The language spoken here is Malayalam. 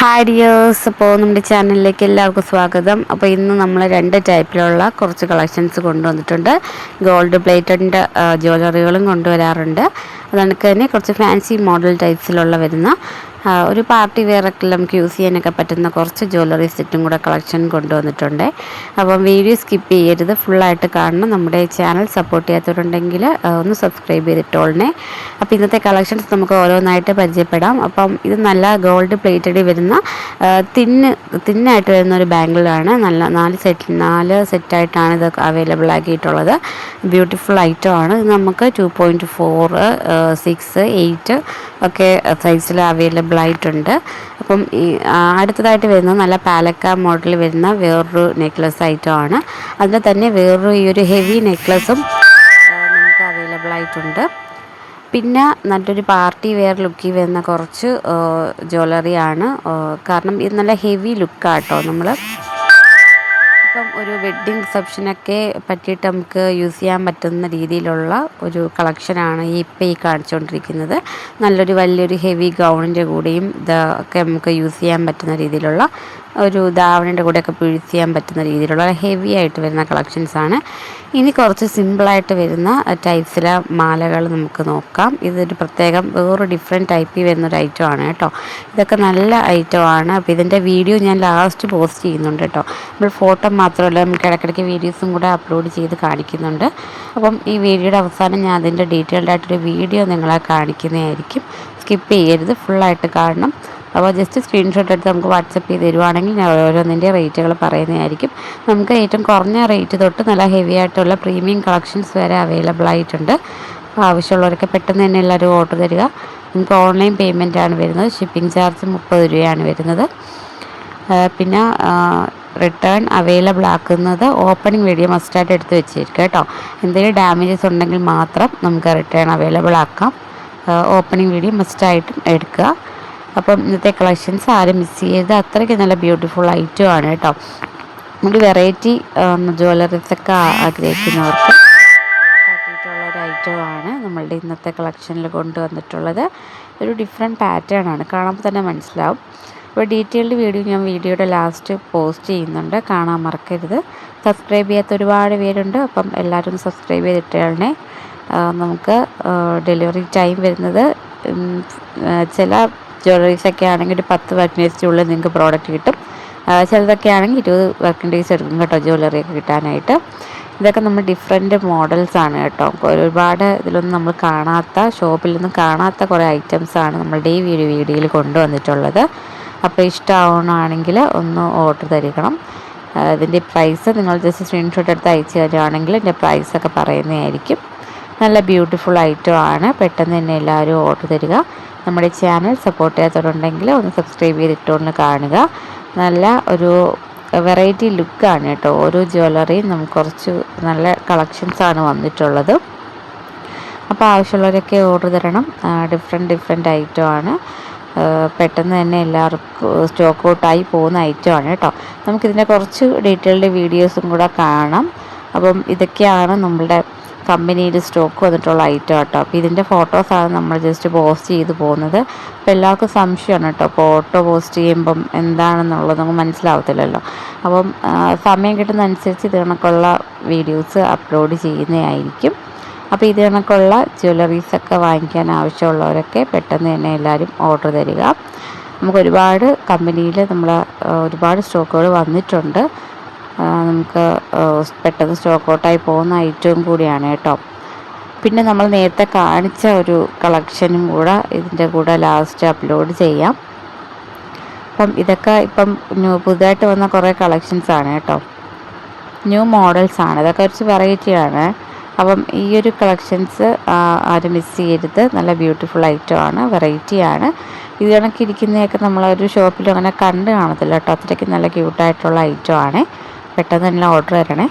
ഹായ് ഡിയേഴ്സ്, അപ്പോൾ നമ്മുടെ ചാനലിലേക്ക് എല്ലാവർക്കും സ്വാഗതം. അപ്പോൾ ഇന്ന് നമ്മൾ രണ്ട് ടൈപ്പിലുള്ള കുറച്ച് കളക്ഷൻസ് കൊണ്ടുവന്നിട്ടുണ്ട്. ഗോൾഡ് പ്ലേറ്റഡിൻ്റെ ജ്വല്ലറികളും കൊണ്ടുവരാറുണ്ട്. അതുകൊണ്ട് തന്നെ കുറച്ച് ഫാൻസി മോഡൽ ടൈപ്സിലുള്ള വരുന്ന ഒരു പാർട്ടി വെയറൊക്കെ നമുക്ക് യൂസ് ചെയ്യാനൊക്കെ പറ്റുന്ന കുറച്ച് ജ്വല്ലറി സെറ്റും കൂടെ കളക്ഷൻ കൊണ്ടുവന്നിട്ടുണ്ട്. അപ്പം വീഡിയോ സ്കിപ്പ് ചെയ്യരുത്, ഫുള്ളായിട്ട് കാണണം. നമ്മുടെ ചാനൽ സപ്പോർട്ട് ചെയ്യാത്തവരുണ്ടെങ്കിൽ ഒന്ന് സബ്സ്ക്രൈബ് ചെയ്തിട്ടോളണേ. അപ്പോൾ ഇന്നത്തെ കളക്ഷൻസ് നമുക്ക് ഓരോന്നായിട്ട് പരിചയപ്പെടാം. അപ്പം ഇത് നല്ല ഗോൾഡ് പ്ലേറ്റഡിൽ വരുന്ന തിന്നായിട്ട് വരുന്ന ഒരു ബാംഗിളാണ്. നല്ല 4 സെറ്റായിട്ടാണ് ഇത് അവൈലബിൾ ആക്കിയിട്ടുള്ളത്. ബ്യൂട്ടിഫുൾ ഐറ്റമാണ്. ഇത് നമുക്ക് 2.4, 6, 8 ഒക്കെ സൈസിൽ അവൈലബിൾ ആയിട്ടുണ്ട്. അപ്പം ഈ അടുത്തതായിട്ട് വരുന്നത് നല്ല പാലക്ക മോഡൽ വരുന്ന വേറൊരു നെക്ലസ് ഐറ്റമാണ്. അതിൽ തന്നെ വേറൊരു ഈ ഒരു ഹെവി നെക്ലസും നമുക്ക് അവൈലബിൾ ആയിട്ടുണ്ട്. പിന്നെ നല്ലൊരു പാർട്ടി വെയർ ലുക്കിൽ വരുന്ന കുറച്ച് ജ്വല്ലറിയാണ്. കാരണം ഇത് നല്ല ഹെവി ലുക്കാട്ടോ. നമ്മൾ ഇപ്പം ഒരു വെഡ്ഡിങ് റിസപ്ഷനൊക്കെ പറ്റിയിട്ട് നമുക്ക് യൂസ് ചെയ്യാൻ പറ്റുന്ന രീതിയിലുള്ള ഒരു കളക്ഷനാണ് ഇപ്പം ഈ കാണിച്ചുകൊണ്ടിരിക്കുന്നത്. നല്ലൊരു വലിയൊരു ഹെവി ഗൗണിൻ്റെ കൂടെയും ഇതൊക്കെ നമുക്ക് യൂസ് ചെയ്യാൻ പറ്റുന്ന രീതിയിലുള്ള ഒരു ധാവണിൻ്റെ കൂടെയൊക്കെ യൂസ് ചെയ്യാൻ പറ്റുന്ന രീതിയിലുള്ള ഹെവി ആയിട്ട് വരുന്ന കളക്ഷൻസാണ്. ഇനി കുറച്ച് സിമ്പിളായിട്ട് വരുന്ന ടൈപ്സിലെ മാലകൾ നമുക്ക് നോക്കാം. ഇതൊരു പ്രത്യേകം വേറൊരു ഡിഫറെൻറ്റ് ടൈപ്പിൽ വരുന്നൊരു ഐറ്റമാണ് കേട്ടോ. ഇതൊക്കെ നല്ല ഐറ്റമാണ്. അപ്പോൾ ഇതിൻ്റെ വീഡിയോ ഞാൻ ലാസ്റ്റ് പോസ്റ്റ് ചെയ്യുന്നുണ്ട് കേട്ടോ. നമ്മൾ ഫോട്ടോ മാത്രമല്ല, നമുക്ക് ഇടയ്ക്കിടയ്ക്ക് വീഡിയോസും കൂടെ അപ്ലോഡ് ചെയ്ത് കാണിക്കുന്നുണ്ട്. അപ്പം ഈ വീഡിയോയുടെ അവസാനം ഞാൻ അതിൻ്റെ ഡീറ്റെയിൽഡ് ആയിട്ടൊരു വീഡിയോ നിങ്ങളെ കാണിക്കുന്നതായിരിക്കും. സ്കിപ്പ് ചെയ്യരുത്, ഫുള്ളായിട്ട് കാണണം. അപ്പോൾ ജസ്റ്റ് സ്ക്രീൻഷോട്ട് എടുത്ത് നമുക്ക് വാട്സപ്പ് ചെയ്ത് തരുവാണെങ്കിൽ ഞാൻ ഓരോന്നിൻ്റെ റേറ്റുകൾ പറയുന്നതായിരിക്കും. നമുക്ക് ഏറ്റവും കുറഞ്ഞ റേറ്റ് തൊട്ട് നല്ല ഹെവി ആയിട്ടുള്ള പ്രീമിയം കളക്ഷൻസ് വരെ അവൈലബിൾ ആയിട്ടുണ്ട്. അപ്പോൾ ആവശ്യമുള്ളവരൊക്കെ പെട്ടെന്ന് തന്നെ എല്ലാവരും ഓർഡർ തരിക. നമുക്ക് ഓൺലൈൻ പേയ്മെൻറ്റാണ് വരുന്നത്. ഷിപ്പിംഗ് ചാർജ് 30 രൂപയാണ് വരുന്നത്. പിന്നെ റിട്ടേൺ അവൈലബിൾ ആക്കുന്നത് ഓപ്പണിംഗ് വീഡിയോ മസ്റ്റായിട്ട് എടുത്ത് വെച്ചിരിക്കുക കേട്ടോ. എന്തെങ്കിലും ഡാമേജസ് ഉണ്ടെങ്കിൽ മാത്രം നമുക്ക് റിട്ടേൺ അവൈലബിൾ ആക്കാം. ഓപ്പണിംഗ് വീഡിയോ മസ്റ്റായിട്ടും എടുക്കുക. അപ്പം ഇന്നത്തെ കളക്ഷൻസ് ആരും മിസ് ചെയ്യരുത്. അത്രയ്ക്ക് നല്ല ബ്യൂട്ടിഫുൾ ഐറ്റമാണ് കേട്ടോ. ഒരു വെറൈറ്റി ജ്വല്ലറീസൊക്കെ ആഗ്രഹിക്കുന്നവർക്ക് പറ്റിയിട്ടുള്ളൊരു ഐറ്റമാണ് നമ്മളുടെ ഇന്നത്തെ കളക്ഷനിൽ കൊണ്ടുവന്നിട്ടുള്ളത്. ഒരു ഡിഫറെൻറ്റ് പാറ്റേൺ ആണ്, കാണുമ്പോൾ തന്നെ മനസ്സിലാവും. അപ്പോൾ ഡീറ്റെയിൽഡ് വീഡിയോ ഞാൻ വീഡിയോയുടെ ലാസ്റ്റ് പോസ്റ്റ് ചെയ്യുന്നുണ്ട്, കാണാൻ മറക്കരുത്. സബ്സ്ക്രൈബ് ചെയ്യാത്ത ഒരുപാട് പേരുണ്ട്. അപ്പം എല്ലാവരും സബ്സ്ക്രൈബ് ചെയ്തിട്ടേ. നമുക്ക് ഡെലിവറി ടൈം വരുന്നത് ചില ജ്വല്ലറീസൊക്കെ ആണെങ്കിൽ ഒരു 10 വർക്കിംഗ് ഡേയ്സിനുള്ളിൽ നിങ്ങൾക്ക് പ്രോഡക്റ്റ് കിട്ടും. ചിലതൊക്കെ ആണെങ്കിൽ 20 വർക്കിംഗ് ഡേയ്സ് എടുക്കും കേട്ടോ ജ്വല്ലറിയൊക്കെ കിട്ടാനായിട്ട്. ഇതൊക്കെ നമ്മൾ ഡിഫറെൻറ്റ് മോഡൽസാണ് കേട്ടോ. ഒരുപാട് ഇതിലൊന്നും നമ്മൾ കാണാത്ത, ഷോപ്പിലൊന്നും കാണാത്ത കുറേ ഐറ്റംസാണ് നമ്മളുടെ ഈ വീഡിയോയിൽ കൊണ്ടുവന്നിട്ടുള്ളത്. അപ്പോൾ ഇഷ്ടമാവണമെങ്കിൽ ഒന്ന് ഓർഡർ തരിക്കണം. ഇതിൻ്റെ പ്രൈസ് നിങ്ങൾ ജസ്റ്റ് സ്ക്രീൻഷോട്ട് എടുത്ത് അയച്ചു തരുവാണെങ്കിൽ ഇതിൻ്റെ പ്രൈസൊക്കെ പറയുന്നതായിരിക്കും. നല്ല ബ്യൂട്ടിഫുൾ ഐറ്റമാണ്. പെട്ടെന്ന് തന്നെ എല്ലാവരും ഓർഡർ തരിക. നമ്മുടെ ചാനൽ സപ്പോർട്ട് ചെയ്യാത്തവരുണ്ടെങ്കിൽ ഒന്ന് സബ്സ്ക്രൈബ് ചെയ്തിട്ടൊന്ന് കാണുക. നല്ല ഒരു വെറൈറ്റി ലുക്കാണ് കേട്ടോ. ഓരോ ജ്വല്ലറിയും നമുക്ക് കുറച്ച് നല്ല കളക്ഷൻസാണ് വന്നിട്ടുള്ളത്. അപ്പോൾ ആവശ്യമുള്ളവരൊക്കെ ഓർഡർ തരണം. ഡിഫറെൻറ്റ് ഐറ്റമാണ്. പെട്ടെന്ന് തന്നെ എല്ലാവർക്കും സ്റ്റോക്ക് ഔട്ടായി പോകുന്ന ഐറ്റമാണ് കേട്ടോ. നമുക്കിതിൻ്റെ കുറച്ച് ഡീറ്റെയിൽഡ് വീഡിയോസും കൂടെ കാണാം. അപ്പം ഇതൊക്കെയാണ് നമ്മളുടെ കമ്പനിയിൽ സ്റ്റോക്ക് വന്നിട്ടുള്ള ഐറ്റം കേട്ടോ. അപ്പോൾ ഇതിൻ്റെ ഫോട്ടോസാണ് നമ്മൾ ജസ്റ്റ് പോസ്റ്റ് ചെയ്ത് പോകുന്നത്. അപ്പോൾ എല്ലാവർക്കും സംശയമാണ് കേട്ടോ, ഫോട്ടോ പോസ്റ്റ് ചെയ്യുമ്പം എന്താണെന്നുള്ളത് നമുക്ക് മനസ്സിലാവത്തില്ലല്ലോ. അപ്പം സമയം കിട്ടുന്നതനുസരിച്ച് ഇത് കണക്കുള്ള വീഡിയോസ് അപ്ലോഡ് ചെയ്യുന്നതായിരിക്കും. അപ്പോൾ ഇത് കണക്കുള്ള ജ്വല്ലറീസൊക്കെ വാങ്ങിക്കാൻ ആവശ്യമുള്ളവരൊക്കെ പെട്ടെന്ന് തന്നെ എല്ലാവരും ഓർഡർ തരിക. നമുക്ക് ഒരുപാട് കമ്പനിയിൽ ഒരുപാട് സ്റ്റോക്കുകൾ വന്നിട്ടുണ്ട്. നമുക്ക് പെട്ടെന്ന് സ്റ്റോക്ക് ഔട്ടായി പോകുന്ന ഐറ്റവും കൂടിയാണ് കേട്ടോ. പിന്നെ നമ്മൾ നേരത്തെ കാണിച്ച ഒരു കളക്ഷനും കൂടെ ഇതിൻ്റെ കൂടെ ലാസ്റ്റ് അപ്ലോഡ് ചെയ്യാം. അപ്പം ഇതൊക്കെ ഇപ്പം പുതുതായിട്ട് വന്ന കുറേ കളക്ഷൻസാണ് കേട്ടോ. ന്യൂ മോഡൽസാണ്. ഇതൊക്കെ കുറച്ച് വെറൈറ്റിയാണ്. അപ്പം ഈ ഒരു കളക്ഷൻസ് ആരും മിസ് ചെയ്യരുത്. നല്ല ബ്യൂട്ടിഫുൾ ഐറ്റമാണ്, വെറൈറ്റിയാണ്. ഇത് കണക്കിരിക്കുന്നതൊക്കെ നമ്മളൊരു ഷോപ്പിലും അങ്ങനെ കണ്ട് കാണത്തില്ല കേട്ടോ. അത്രയ്ക്ക് നല്ല ക്യൂട്ടായിട്ടുള്ള ഐറ്റമാണ്. പെട്ടെന്ന് തന്നെ ഓർഡർ തരണേ.